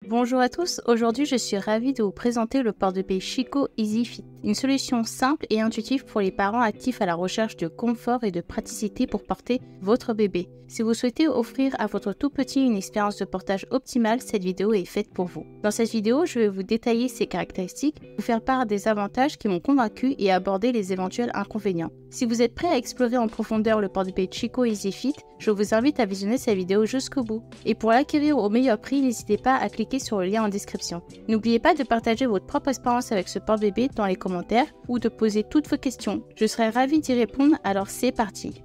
Bonjour à tous, aujourd'hui je suis ravie de vous présenter le porte-bébé Chico Easy Fit, une solution simple et intuitive pour les parents actifs à la recherche de confort et de praticité pour porter votre bébé. Si vous souhaitez offrir à votre tout petit une expérience de portage optimale, cette vidéo est faite pour vous. Dans cette vidéo, je vais vous détailler ses caractéristiques, vous faire part des avantages qui m'ont convaincu et aborder les éventuels inconvénients. Si vous êtes prêt à explorer en profondeur le porte-bébé Chico Easy Fit, je vous invite à visionner cette vidéo jusqu'au bout. Et pour l'acquérir au meilleur prix, n'hésitez pas à cliquer sur le lien en description. N'oubliez pas de partager votre propre expérience avec ce porte-bébé dans les commentaires ou de poser toutes vos questions. Je serai ravie d'y répondre, alors c'est parti.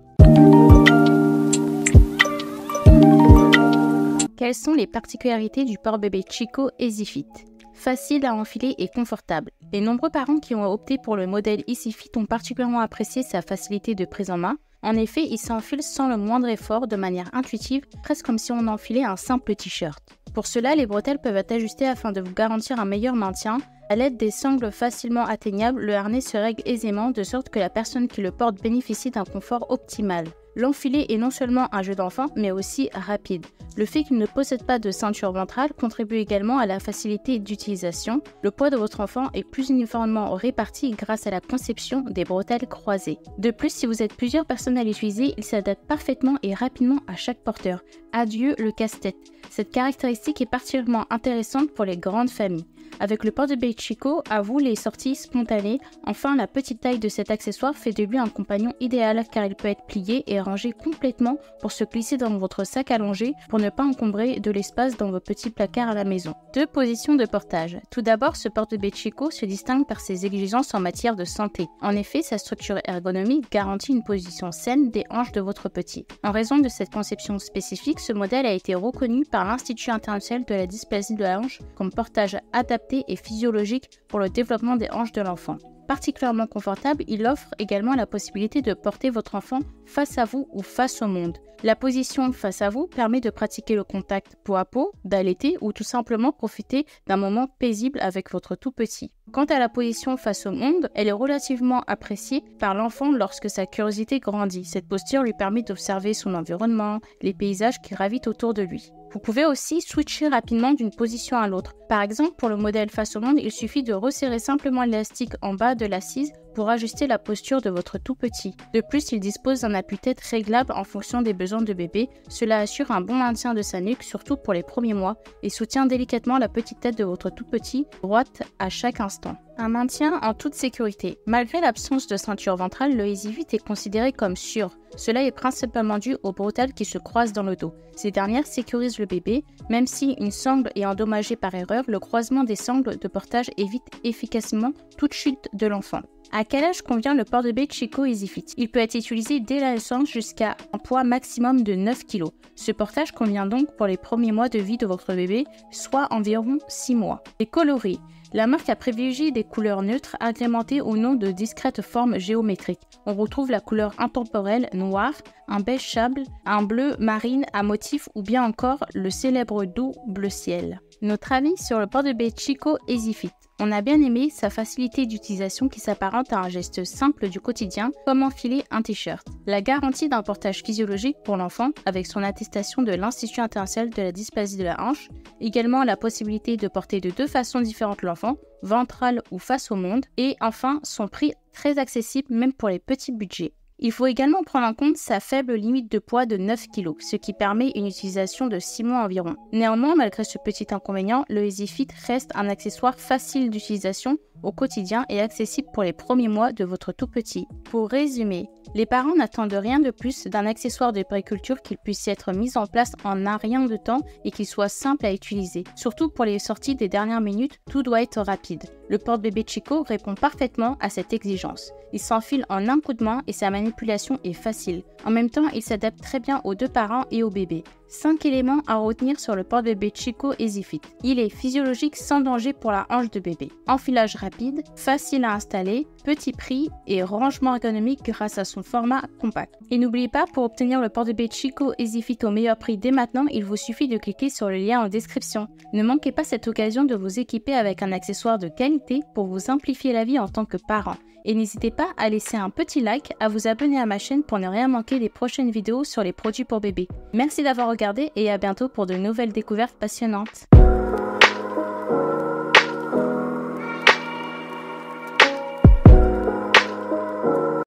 Quelles sont les particularités du porte-bébé Chico Easy Fit? Facile à enfiler et confortable. Les nombreux parents qui ont opté pour le modèle Easy Fit ont particulièrement apprécié sa facilité de prise en main. En effet, il s'enfile sans le moindre effort, de manière intuitive, presque comme si on enfilait un simple t-shirt. Pour cela, les bretelles peuvent être ajustées afin de vous garantir un meilleur maintien. À l'aide des sangles facilement atteignables, le harnais se règle aisément de sorte que la personne qui le porte bénéficie d'un confort optimal. L'enfiler est non seulement un jeu d'enfant, mais aussi rapide. Le fait qu'il ne possède pas de ceinture ventrale contribue également à la facilité d'utilisation. Le poids de votre enfant est plus uniformément réparti grâce à la conception des bretelles croisées. De plus, si vous êtes plusieurs personnes à l'utiliser, il s'adapte parfaitement et rapidement à chaque porteur. Adieu le casse-tête. Cette caractéristique est particulièrement intéressante pour les grandes familles. Avec le porte-bébé Chico, à vous les sorties spontanées. Enfin, la petite taille de cet accessoire fait de lui un compagnon idéal car il peut être plié et rangé complètement pour se glisser dans votre sac allongé pour ne pas encombrer de l'espace dans vos petits placards à la maison. 2 positions de portage. Tout d'abord, ce porte-bébé Chico se distingue par ses exigences en matière de santé. En effet, sa structure ergonomique garantit une position saine des hanches de votre petit. En raison de cette conception spécifique, ce modèle a été reconnu par l'Institut international de la dysplasie de la hanche comme portage adapté et physiologique pour le développement des hanches de l'enfant. Particulièrement confortable, il offre également la possibilité de porter votre enfant face à vous ou face au monde. La position face à vous permet de pratiquer le contact peau à peau, d'allaiter ou tout simplement profiter d'un moment paisible avec votre tout petit. Quant à la position face au monde, elle est relativement appréciée par l'enfant lorsque sa curiosité grandit. Cette posture lui permet d'observer son environnement, les paysages qui gravitent autour de lui. Vous pouvez aussi switcher rapidement d'une position à l'autre. Par exemple, pour le modèle face au monde, il suffit de resserrer simplement l'élastique en bas de l'assise pour ajuster la posture de votre tout petit. De plus, il dispose d'un appui-tête réglable en fonction des besoins de bébé. Cela assure un bon maintien de sa nuque, surtout pour les premiers mois, et soutient délicatement la petite tête de votre tout petit, droite à chaque instant. Un maintien en toute sécurité. Malgré l'absence de ceinture ventrale, le Easy Fit est considéré comme sûr. Cela est principalement dû aux bretelles qui se croisent dans le dos. Ces dernières sécurisent le bébé. Même si une sangle est endommagée par erreur, le croisement des sangles de portage évite efficacement toute chute de l'enfant. À quel âge convient le porte-bébé Chico Easy Fit? Il peut être utilisé dès la naissance jusqu'à un poids maximum de 9 kg. Ce portage convient donc pour les premiers mois de vie de votre bébé, soit environ 6 mois. Les coloris. La marque a privilégié des couleurs neutres agrémentées au nom de discrètes formes géométriques. On retrouve la couleur intemporelle noir, un beige sable, un bleu marine à motif ou bien encore le célèbre doux bleu ciel. Notre avis sur le porte-bébé Chico Easy Fit. On a bien aimé sa facilité d'utilisation qui s'apparente à un geste simple du quotidien, comme enfiler un t-shirt. La garantie d'un portage physiologique pour l'enfant, avec son attestation de l'Institut international de la dysplasie de la hanche. Également la possibilité de porter de 2 façons différentes l'enfant, ventrale ou face au monde. Et enfin, son prix très accessible même pour les petits budgets. Il faut également prendre en compte sa faible limite de poids de 9 kg, ce qui permet une utilisation de 6 mois environ. Néanmoins, malgré ce petit inconvénient, le Easy Fit reste un accessoire facile d'utilisation au quotidien et accessible pour les premiers mois de votre tout petit. Pour résumer, les parents n'attendent rien de plus d'un accessoire de périculture qu'il puisse être mis en place en un rien de temps et qu'il soit simple à utiliser. Surtout pour les sorties des dernières minutes, tout doit être rapide. Le porte-bébé Chico répond parfaitement à cette exigence. Il s'enfile en un coup de main et sa manipulation est facile. En même temps, il s'adapte très bien aux 2 parents et au bébé. 5 éléments à retenir sur le porte-bébé Chico Easy Fit. Il est physiologique sans danger pour la hanche de bébé. Enfilage rapide, facile à installer, petit prix et rangement ergonomique grâce à son format compact. Et n'oubliez pas, pour obtenir le porte-bébé Chico Easy Fit au meilleur prix dès maintenant, il vous suffit de cliquer sur le lien en description. Ne manquez pas cette occasion de vous équiper avec un accessoire de qualité pour vous simplifier la vie en tant que parent. Et n'hésitez pas à laisser un petit like, à vous abonner à ma chaîne pour ne rien manquer des prochaines vidéos sur les produits pour bébés. Merci d'avoir regardé et à bientôt pour de nouvelles découvertes passionnantes.